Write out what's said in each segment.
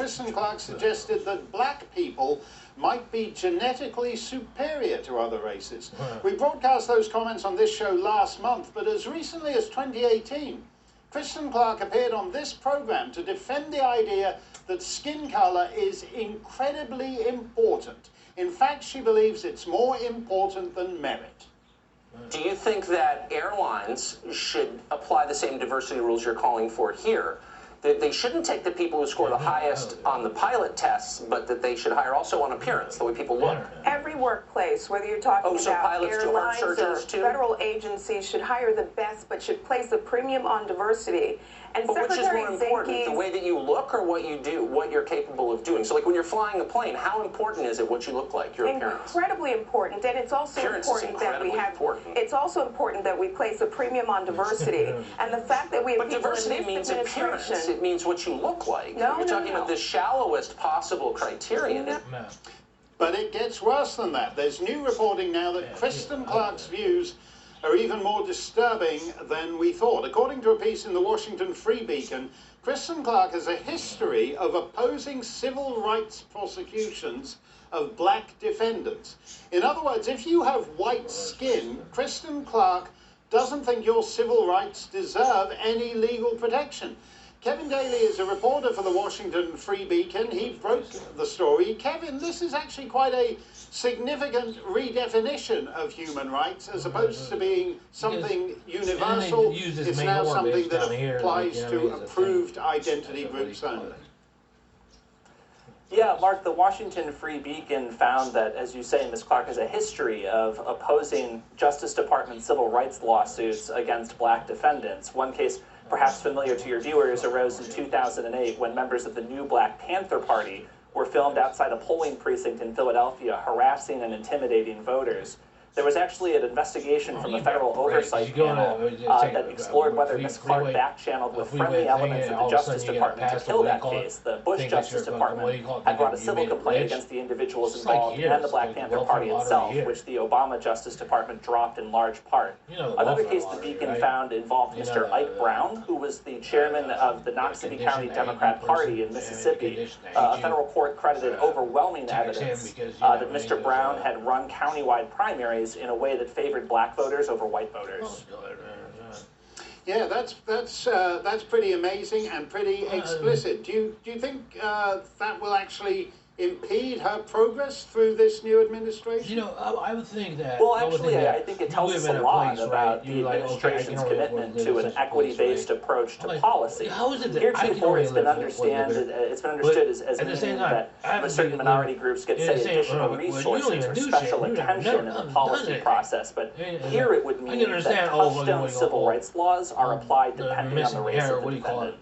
Kristen Clark suggested that black people might be genetically superior to other races. We broadcast those comments on this show last month, but as recently as 2018, Kristen Clark appeared on this program to defend the idea that skin color is incredibly important. In fact, she believes it's more important than merit. Do you think that airlines should apply the same diversity rules you're calling for here? That they shouldn't take the people who score the highest on the pilot tests, but that they should hire also on appearance, the way people look? Every workplace, whether you're talking about airlines or federal agencies, should hire the best, but should place a premium on diversity. And but which is more important, the way that you look or what you do, what you're capable of doing? So like when you're flying a plane, how important is it what you look like, your appearance? Incredibly important, and it's also important that we have. It's also important that we place a premium on diversity, and the fact that we have people in this means appearance. It means what you look like. You're talking about the shallowest possible criterion. But it gets worse than that. There's new reporting now that Kristen Clark's views are even more disturbing than we thought. According to a piece in the Washington Free Beacon, Kristen Clark has a history of opposing civil rights prosecutions of black defendants. In other words, if you have white skin, Kristen Clark doesn't think your civil rights deserve any legal protection. Kevin Daly is a reporter for the Washington Free Beacon. He broke the story. Kevin, this is actually quite a significant redefinition of human rights as opposed to being something universal. It's now something that applies to approved identity groups only. Yeah, Mark, the Washington Free Beacon found that, as you say, Ms. Clark has a history of opposing Justice Department civil rights lawsuits against black defendants. One case perhaps familiar to your viewers arose in 2008 when members of the new Black Panther Party were filmed outside a polling precinct in Philadelphia harassing and intimidating voters. There was actually an investigation from the Federal Oversight Panel that explored whether Ms. Clark backchanneled with friendly elements of the Justice Department to kill that case. The Bush Justice Department had brought a civil complaint against the individuals involved and the Black Panther Party itself, which the Obama Justice Department dropped in large part. Another case the Beacon found involved Mr. Ike Brown, who was the chairman of the Knox City County Democrat Party in Mississippi. A federal court credited overwhelming evidence that Mr. Brown had run countywide primaries in a way that favored black voters over white voters. Yeah, that's pretty amazing and pretty explicit. Do you think that will actually impede her progress through this new administration? You know, I would think that. Well, actually, I think it tells us a lot about the administration's commitment to an equity-based approach to policy. Heretofore, it's been understood as meaning that certain minority groups get say additional resources or special attention in the policy process. But here it would mean that touchstone civil rights laws are applied depending on the race of the defendant.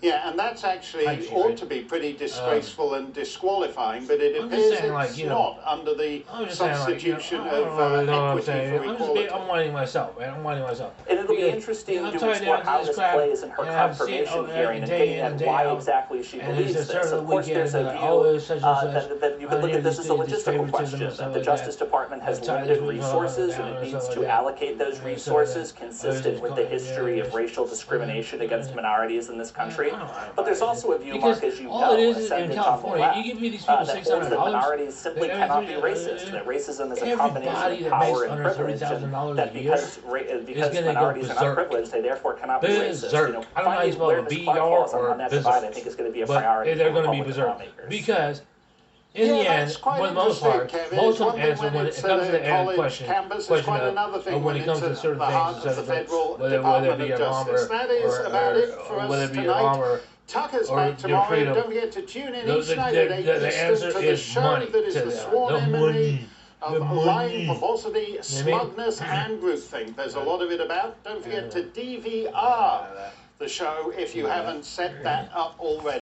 Yeah, and that's actually ought to be pretty disgraceful and disqualifying, but it appears it's not under the substitution of equity for equality. I'm whining myself, man. I'm whining myself. And it'll be interesting to explore how this plays in her confirmation hearing and getting at why exactly she believes this. Of course, there's a view that you could look at this as a logistical question, that the Justice Department has limited resources and it needs to allocate those resources consistent with the history of racial discrimination against minorities in this country. But there's also a view, Mark, as you know, ascending on the left, that holds that minorities simply cannot be racist, that racism is a combination of power and privilege, and that because minorities are not privileged, they therefore cannot be racist. You know, finding where Ms. Clark falls on that divide, I think is going to be a priority for Republican lawmakers. Because in the end, for the most part, most of them answer when it comes to the end question of when it comes to certain things, whether it be your mom or whether it be your mom or Tucker's back tomorrow, and don't forget to tune in each night at 8 Eastern to the show that is the sworn enemy of lying, falsity, smugness, and groupthink. There's a lot of it about. Don't forget to DVR the show if you haven't set that up already.